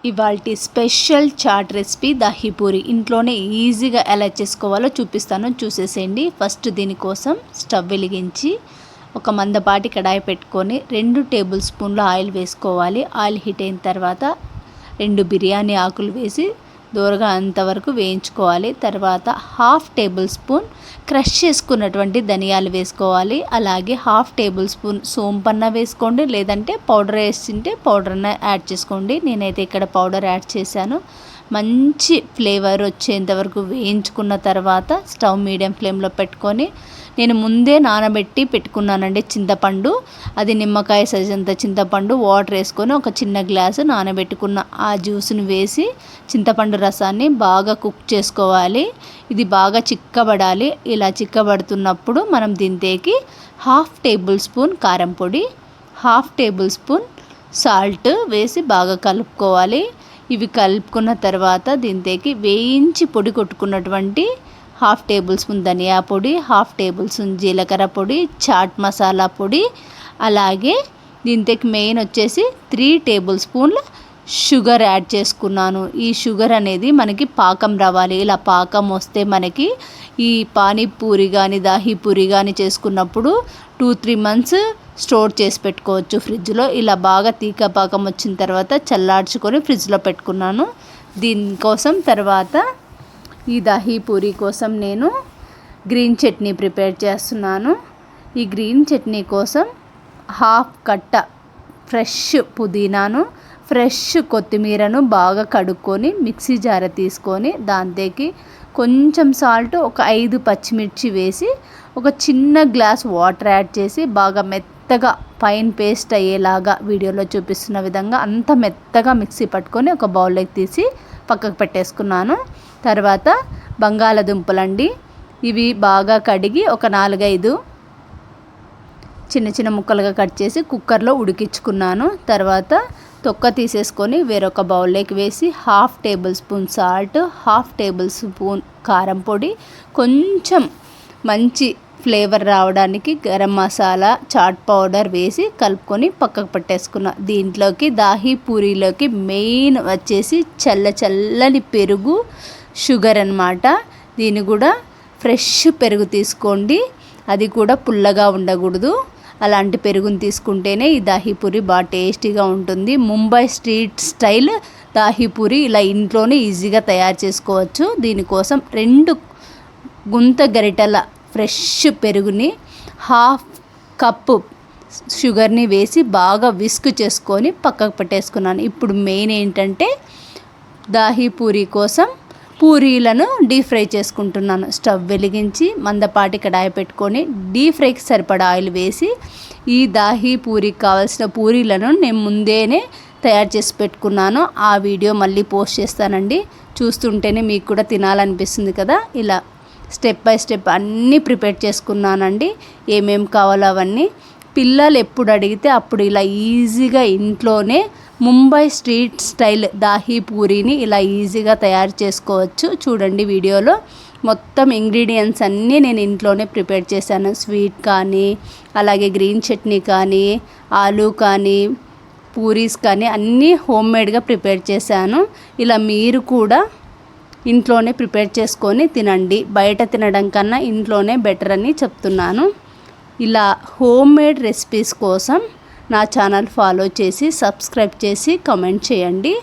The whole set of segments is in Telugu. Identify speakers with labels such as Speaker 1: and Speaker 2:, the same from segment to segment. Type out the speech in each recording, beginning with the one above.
Speaker 1: ఇవాల్టి స్పెషల్ చాట్ రెసిపీ దహీ పూరి ఇంట్లోనే ఈజీగా ఎలా చేసుకోవాలో చూపిస్తాను, చూసేసేయండి. ఫస్ట్ దీనికోసం స్టవ్ వెలిగించి ఒక మందపాటి కడాయి పెట్టుకొని 2 టేబుల్ స్పూన్ల ఆయిల్ వేసుకోవాలి. ఆయిల్ హీట్ అయిన తర్వాత 2 బిర్యానీ ఆకులు వేసి దూరగా అంతవరకు వేయించుకోవాలి. తర్వాత 1/2 టేబుల్ స్పూన్ క్రష్ చేసుకున్నటువంటి ధనియాలు వేసుకోవాలి. అలాగే 1/2 టేబుల్ స్పూన్ సోంపన్న వేసుకోండి, లేదంటే పౌడర్ వేసింటే పౌడర్ అన్న యాడ్ చేసుకోండి. నేనైతే ఇక్కడ పౌడర్ యాడ్ చేశాను. మంచి ఫ్లేవర్ వచ్చేంత వరకు వేయించుకున్న తర్వాత స్టవ్ మీడియం ఫ్లేమ్లో పెట్టుకొని నేను ముందే నానబెట్టి పెట్టుకున్నానండి చింతపండు. అది నిమ్మకాయ సైజ్ అంత చింతపండు వాటర్ వేసుకొని ఒక చిన్న గ్లాసు నానబెట్టుకున్న ఆ జ్యూస్ని వేసి చింతపండు రసాన్ని బాగా కుక్ చేసుకోవాలి. ఇది బాగా చిక్కబడాలి. ఇలా చిక్కబడుతున్నప్పుడు మనం దీంట్లోకి 1/2 టేబుల్ స్పూన్ కారం పొడి, 1/2 టేబుల్ స్పూన్ సాల్ట్ వేసి బాగా కలుపుకోవాలి. ఇవి కలుపుకున్న తర్వాత దీంట్లోకి వేయించి పొడి కొట్టుకున్నటువంటి 1/2 టేబుల్ స్పూన్ ధనియా పొడి, 1/2 టేబుల్ స్పూన్ జీలకర్ర పొడి, చాట్ మసాలా పొడి, అలాగే దీంట్లోకి మెయిన్ వచ్చేసి 3 టేబుల్ స్పూన్ల షుగర్ యాడ్ చేసుకున్నాను. ఈ షుగర్ అనేది మనకి పాకం రావాలి. ఇలా పాకం వస్తే మనకి ఈ పానీపూరి కానీ దహీ పూరి కానీ చేసుకున్నప్పుడు 2-3 మంత్స్ స్టోర్ చేసి పెట్టుకోవచ్చు ఫ్రిడ్జ్లో. ఇలా బాగా తీగ పాకం వచ్చిన తర్వాత చల్లార్చుకొని ఫ్రిడ్జ్లో పెట్టుకున్నాను. దీనికోసం తర్వాత ఈ దహీ పూరి కోసం నేను గ్రీన్ చట్నీ ప్రిపేర్ చేస్తున్నాను. ఈ గ్రీన్ చట్నీ కోసం 1/2 కట్ట ఫ్రెష్ పుదీనాను, ఫ్రెష్ కొత్తిమీరను బాగా కడుక్కొని మిక్సీ జార తీసుకొని దాంట్లోకి కొంచెం సాల్ట్, ఒక 5 పచ్చిమిర్చి వేసి ఒక చిన్న గ్లాస్ వాటర్ యాడ్ చేసి బాగా మెత్తగా ఫైన్ పేస్ట్ అయ్యేలాగా వీడియోలో చూపిస్తున్న విధంగా అంత మెత్తగా మిక్సీ పట్టుకొని ఒక బౌల్లోకి తీసి పక్కకు పెట్టేసుకున్నాను. తర్వాత బంగాళదుంపలండి, ఇవి బాగా కడిగి ఒక 4-5 చిన్న చిన్న ముక్కలుగా కట్ చేసి కుక్కర్లో ఉడికించుకున్నాను. తర్వాత తొక్క తీసేసుకొని వేరొక బౌల్లోకి వేసి 1/2 table spoon salt, 1/2 table spoon కారం పొడి, కొంచెం మంచి ఫ్లేవర్ రావడానికి గరం మసాలా, చాట్ పౌడర్ వేసి కలుపుకొని పక్కకు పెట్టేసుకున్నా. దీంట్లోకి దహీ పూరీలోకి మెయిన్ వచ్చేసి చల్లని పెరుగు, షుగర్ అన్నమాట. దీన్ని కూడా ఫ్రెష్ పెరుగు తీసుకోండి, అది కూడా పుల్లగా ఉండకూడదు. అలాంటి పెరుగుని తీసుకుంటేనే ఈ దహీ పూరి బాగా టేస్టీగా ఉంటుంది. ముంబై స్ట్రీట్ స్టైల్ దహీ పూరి ఇలా ఇంట్లోనే ఈజీగా తయారు చేసుకోవచ్చు. దీనికోసం 2 గుంత గరిటెల ఫ్రెష్ పెరుగుని 1/2 కప్పు షుగర్ని వేసి బాగా విస్క్ చేసుకొని పక్కకు పెట్టేసుకున్నాను. ఇప్పుడు మెయిన్ ఏంటంటే దహీ పూరి కోసం పూరీలను డీప్ ఫ్రై చేసుకుంటున్నాను. స్టవ్ వెలిగించి మందపాటి కడాయి పెట్టుకొని డీప్ ఫ్రైకి సరిపడా ఆయిల్ వేసి ఈ దహీ పూరికి కావాల్సిన పూరీలను నేను ముందేనే తయారు చేసి పెట్టుకున్నాను. ఆ వీడియో మళ్ళీ పోస్ట్ చేస్తానండి. చూస్తుంటేనే మీకు కూడా తినాలనిపిస్తుంది కదా. ఇలా స్టెప్ బై స్టెప్ అన్నీ ప్రిపేర్ చేసుకున్నానండి. ఏమేమి కావాలో అవన్నీ పిల్లలు ఎప్పుడు అడిగితే అప్పుడు ఇలా ఈజీగా ఇంట్లోనే ముంబై స్ట్రీట్ స్టైల్ దహీ పూరీని ఇలా ఈజీగా తయారు చేసుకోవచ్చు. చూడండి వీడియోలో మొత్తం ఇంగ్రీడియంట్స్ అన్నీ నేను ఇంట్లోనే ప్రిపేర్ చేశాను. స్వీట్ కానీ, అలాగే గ్రీన్ చట్నీ కానీ, ఆలూ కానీ, పూరీస్ కానీ అన్నీ హోమ్మేడ్గా ప్రిపేర్ చేశాను. ఇలా మీరు కూడా ఇంట్లోనే ప్రిపేర్ చేసుకొని తినండి. బయట తినడం కన్నా ఇంట్లోనే బెటర్ అని చెప్తున్నాను. ఇలా హోమ్మేడ్ రెసిపీస్ కోసం నా ఛానల్ ఫాలో చేసి సబ్స్క్రైబ్ చేసి కామెంట్ చేయండి.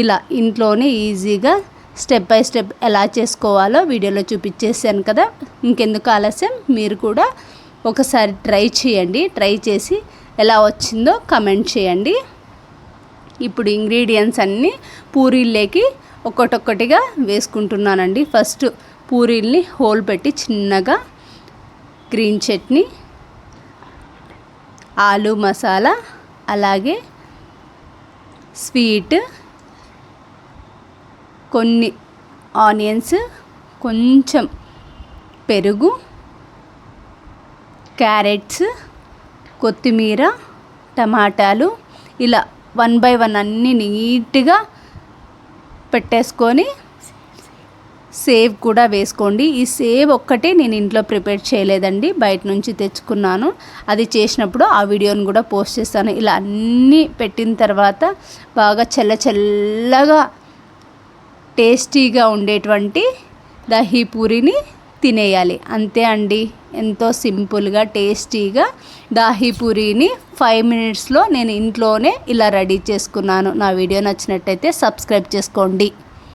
Speaker 1: ఇలా ఇంట్లోనే ఈజీగా స్టెప్ బై స్టెప్ ఎలా చేసుకోవాలో వీడియోలో చూపించేసాను కదా. ఇంకెందుకు ఆలస్యం, మీరు కూడా ఒకసారి ట్రై చేయండి. ట్రై చేసి ఎలా వచ్చిందో కామెంట్ చేయండి. ఇప్పుడు ఇంగ్రీడియంట్స్ అన్నీ పూరీల్లోకి ఒక్కొక్కటిగా వేసుకుంటున్నానండి. ఫస్ట్ పూరీల్ని హోల్ పెట్టి చిన్నగా గ్రీన్ చట్నీ, ఆలూ మసాలా, అలాగే స్వీట్, కొన్ని ఆనియన్స్, కొంచెం పెరుగు, క్యారెట్స్, కొత్తిమీర, టమాటాలు ఇలా 1 by 1 అన్నీ నీట్గా పెట్టేసుకొని సేవ్ కూడా వేసుకోండి. ఈ సేవ్ ఒక్కటే నేను ఇంట్లో ప్రిపేర్ చేయలేదండి, బయట నుంచి తెచ్చుకున్నాను. అది చేసినప్పుడు ఆ వీడియోని కూడా పోస్ట్ చేస్తాను. ఇలా అన్నీ పెట్టిన తర్వాత బాగా చల్లగా టేస్టీగా ఉండేటువంటి దహీ పూరిని తినేయాలి. అంతే అండి, ఎంతో సింపుల్గా టేస్టీగా దహీ పూరిని 5 మినిట్స్లో నేను ఇంట్లోనే ఇలా రెడీ చేసుకున్నాను. నా వీడియో నచ్చినట్టయితే సబ్స్క్రైబ్ చేసుకోండి.